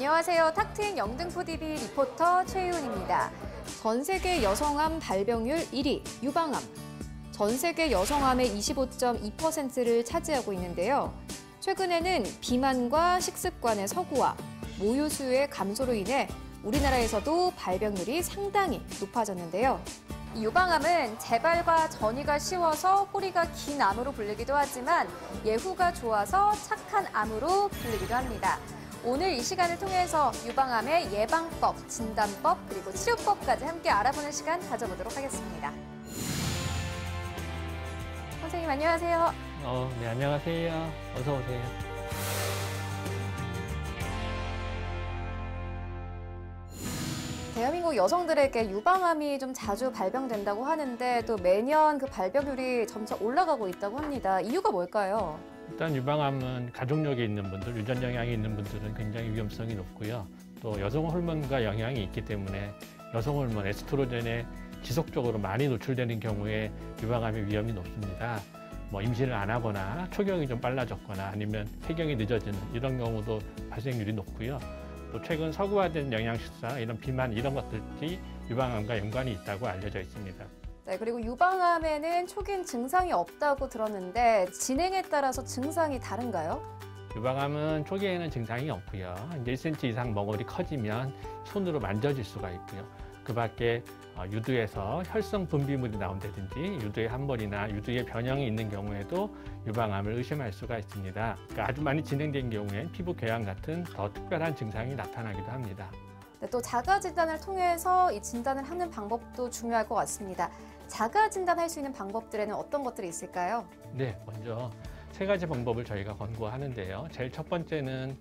안녕하세요. 탁트인 영등포TV 리포터 최희훈입니다. 전 세계 여성암 발병률 1위, 유방암. 전 세계 여성암의 25.2%를 차지하고 있는데요. 최근에는 비만과 식습관의 서구화, 모유 수유의 감소로 인해 우리나라에서도 발병률이 상당히 높아졌는데요. 이 유방암은 재발과 전이가 쉬워서 꼬리가 긴 암으로 불리기도 하지만 예후가 좋아서 착한 암으로 불리기도 합니다. 오늘 이 시간을 통해서 유방암의 예방법, 진단법, 그리고 치료법까지 함께 알아보는 시간 가져보도록 하겠습니다. 선생님 안녕하세요. 네, 안녕하세요. 어서 오세요. 대한민국 여성들에게 유방암이 좀 자주 발병된다고 하는데 또 매년 그 발병률이 점차 올라가고 있다고 합니다. 이유가 뭘까요? 일단 유방암은 가족력에 있는 분들, 유전 영향이 있는 분들은 굉장히 위험성이 높고요. 또 여성 호르몬과 영향이 있기 때문에 여성 호르몬 에스트로겐에 지속적으로 많이 노출되는 경우에 유방암의 위험이 높습니다. 임신을 안 하거나 초경이 좀 빨라졌거나 아니면 폐경이 늦어지는 이런 경우도 발생률이 높고요. 또 최근 서구화된 영양식사, 이런 비만 이런 것들이 유방암과 연관이 있다고 알려져 있습니다. 네, 그리고 유방암에는 초기엔 증상이 없다고 들었는데 진행에 따라서 증상이 다른가요? 유방암은 초기에는 증상이 없고요. 이제 1cm 이상 멍울이 커지면 손으로 만져질 수가 있고요. 그 밖에 유두에서 혈성 분비물이 나온다든지 유두의 함몰이나 유두의 변형이 있는 경우에도 유방암을 의심할 수가 있습니다. 그러니까 아주 많이 진행된 경우엔 피부 궤양 같은 더 특별한 증상이 나타나기도 합니다. 네, 또 자가 진단을 통해서 이 진단을 하는 방법도 중요할 것 같습니다. 자가 진단할 수 있는 방법들에는 어떤 것들이 있을까요? 네, 먼저 세 가지 방법을 저희가 권고하는데요. 제일 첫 번째는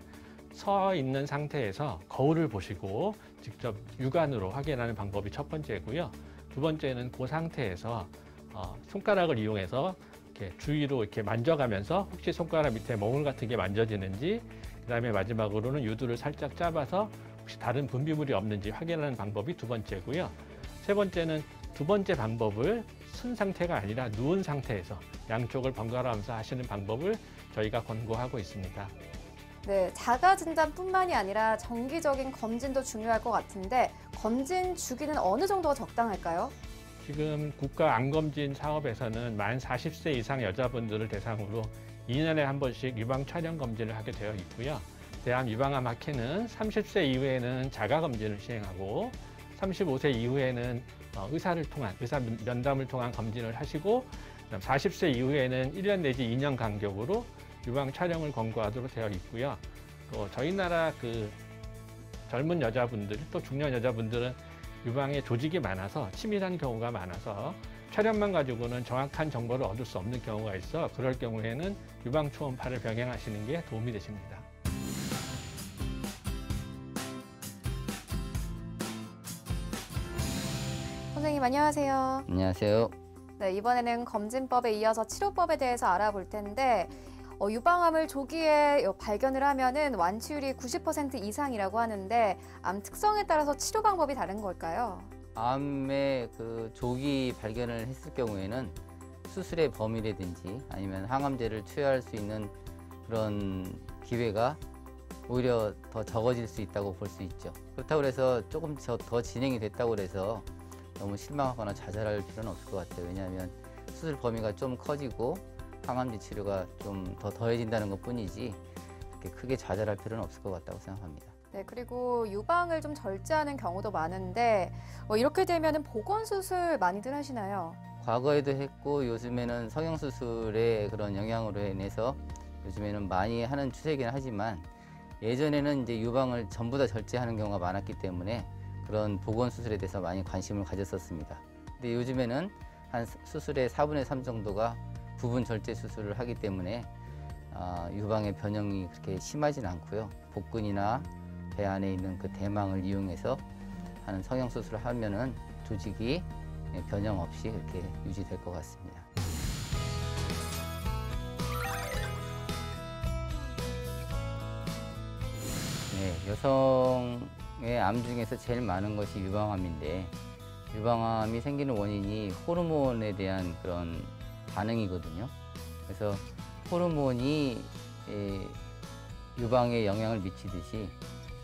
서 있는 상태에서 거울을 보시고 직접 육안으로 확인하는 방법이 첫 번째고요. 두 번째는 그 상태에서 손가락을 이용해서 이렇게 주위로 이렇게 만져가면서 혹시 손가락 밑에 멍울 같은 게 만져지는지, 그다음에 마지막으로는 유두를 살짝 잡아서 혹시 다른 분비물이 없는지 확인하는 방법이 두 번째고요. 세 번째는 두 번째 방법을 쓴 상태가 아니라 누운 상태에서 양쪽을 번갈아 가면서 하시는 방법을 저희가 권고하고 있습니다. 네, 자가 진단뿐만이 아니라 정기적인 검진도 중요할 것 같은데 검진 주기는 어느 정도가 적당할까요? 지금 국가 암검진 사업에서는 만 40세 이상 여자분들을 대상으로 2년에 한 번씩 유방 촬영 검진을 하게 되어 있고요. 대한유방암학회는 30세 이후에는 자가검진을 시행하고 35세 이후에는 의사 면담을 통한 검진을 하시고 40세 이후에는 1년 내지 2년 간격으로 유방 촬영을 권고하도록 되어 있고요. 또 저희 나라 젊은 여자분들, 또 중년 여자분들은 유방에 조직이 많아서 치밀한 경우가 많아서 촬영만 가지고는 정확한 정보를 얻을 수 없는 경우가 있어 그럴 경우에는 유방 초음파를 병행하시는 게 도움이 되십니다. 선생님 안녕하세요. 안녕하세요. 네, 이번에는 검진법에 이어서 치료법에 대해서 알아볼 텐데 유방암을 조기에 발견을 하면은 완치율이 90% 이상이라고 하는데 암 특성에 따라서 치료 방법이 다른 걸까요? 암의 조기 발견을 했을 경우에는 수술의 범위라든지 아니면 항암제를 투여할 수 있는 그런 기회가 오히려 더 적어질 수 있다고 볼 수 있죠. 그렇다고 해서 조금 더 진행이 됐다고 해서 너무 실망하거나 좌절할 필요는 없을 것 같아요. 왜냐하면 수술 범위가 좀 커지고 항암제 치료가 좀 더 더해진다는 것 뿐이지 그렇게 크게 좌절할 필요는 없을 것 같다고 생각합니다. 네, 그리고 유방을 좀 절제하는 경우도 많은데 이렇게 되면은 보건수술 많이들 하시나요? 과거에도 했고 요즘에는 성형수술의 그런 영향으로 인해서 요즘에는 많이 하는 추세이긴 하지만 예전에는 이제 유방을 전부 다 절제하는 경우가 많았기 때문에 그런 보건수술에 대해서 많이 관심을 가졌었습니다. 근데 요즘에는 한 수술의 4분의 3 정도가 부분 절제 수술을 하기 때문에 유방의 변형이 그렇게 심하진 않고요. 복근이나 배 안에 있는 그 대망을 이용해서 하는 성형수술을 하면은 조직이 변형 없이 그렇게 유지될 것 같습니다. 네, 여성의 암 중에서 제일 많은 것이 유방암인데 유방암이 생기는 원인이 호르몬에 대한 그런 반응이거든요. 그래서 호르몬이 유방에 영향을 미치듯이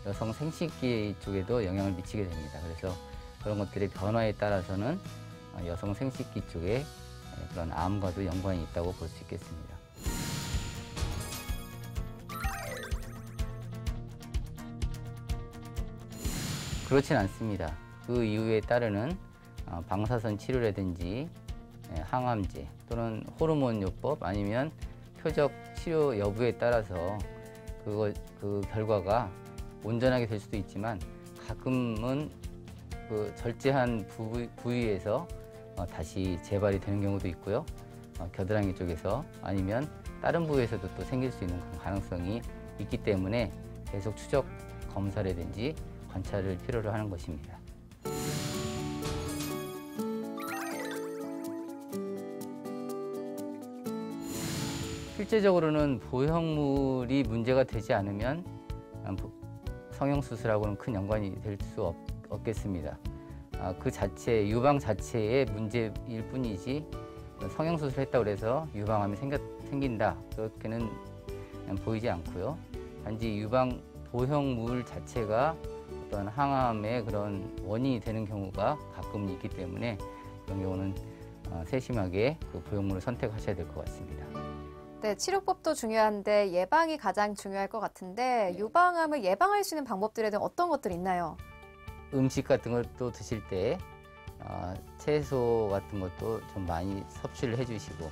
여성 생식기 쪽에도 영향을 미치게 됩니다. 그래서 그런 것들의 변화에 따라서는 여성 생식기 쪽에 그런 암과도 연관이 있다고 볼 수 있겠습니다. 그렇진 않습니다. 그 이후에 따르는 방사선 치료라든지 항암제 또는 호르몬 요법 아니면 표적 치료 여부에 따라서 그 결과가 온전하게 될 수도 있지만 가끔은 그 절제한 부위에서 다시 재발이 되는 경우도 있고요. 겨드랑이 쪽에서 아니면 다른 부위에서도 또 생길 수 있는 그런 가능성이 있기 때문에 계속 추적 검사라든지 관찰을 필요로 하는 것입니다. 실제적으로는 보형물이 문제가 되지 않으면 성형수술하고는 큰 연관이 될 수 없겠습니다. 그 자체, 유방 자체의 문제일 뿐이지 성형수술을 했다고 해서 유방암이 생긴다 그렇게는 보이지 않고요. 단지 유방 보형물 자체가 어떤 항암의 그런 원인이 되는 경우가 가끔 있기 때문에 이런 경우는 세심하게 그 보형물을 선택하셔야 될 것 같습니다. 네, 치료법도 중요한데 예방이 가장 중요할 것 같은데 유방암을 예방할 수 있는 방법들에는 어떤 것들이 있나요? 음식 같은 걸 또 드실 때 채소 같은 것도 좀 많이 섭취를 해주시고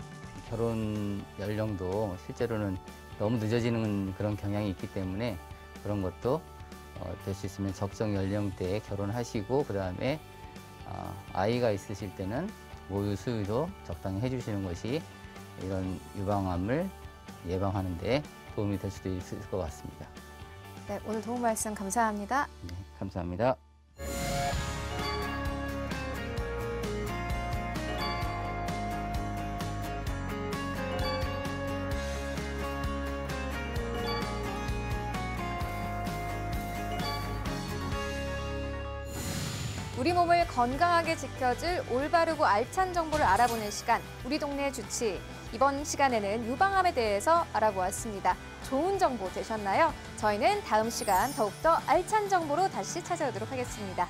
결혼 연령도 실제로는 너무 늦어지는 그런 경향이 있기 때문에 그런 것도 될 수 있으면 적정 연령대에 결혼하시고 그 다음에 아이가 있으실 때는 모유 수유도 적당히 해주시는 것이 이런 유방암을 예방하는 데 도움이 될 수도 있을 것 같습니다. 네, 오늘 도움 말씀 감사합니다. 네, 감사합니다. 우리 몸을 건강하게 지켜줄 올바르고 알찬 정보를 알아보는 시간, 우리 동네 주치. 이번 시간에는 유방암에 대해서 알아보았습니다. 좋은 정보 되셨나요? 저희는 다음 시간 더욱더 알찬 정보로 다시 찾아오도록 하겠습니다.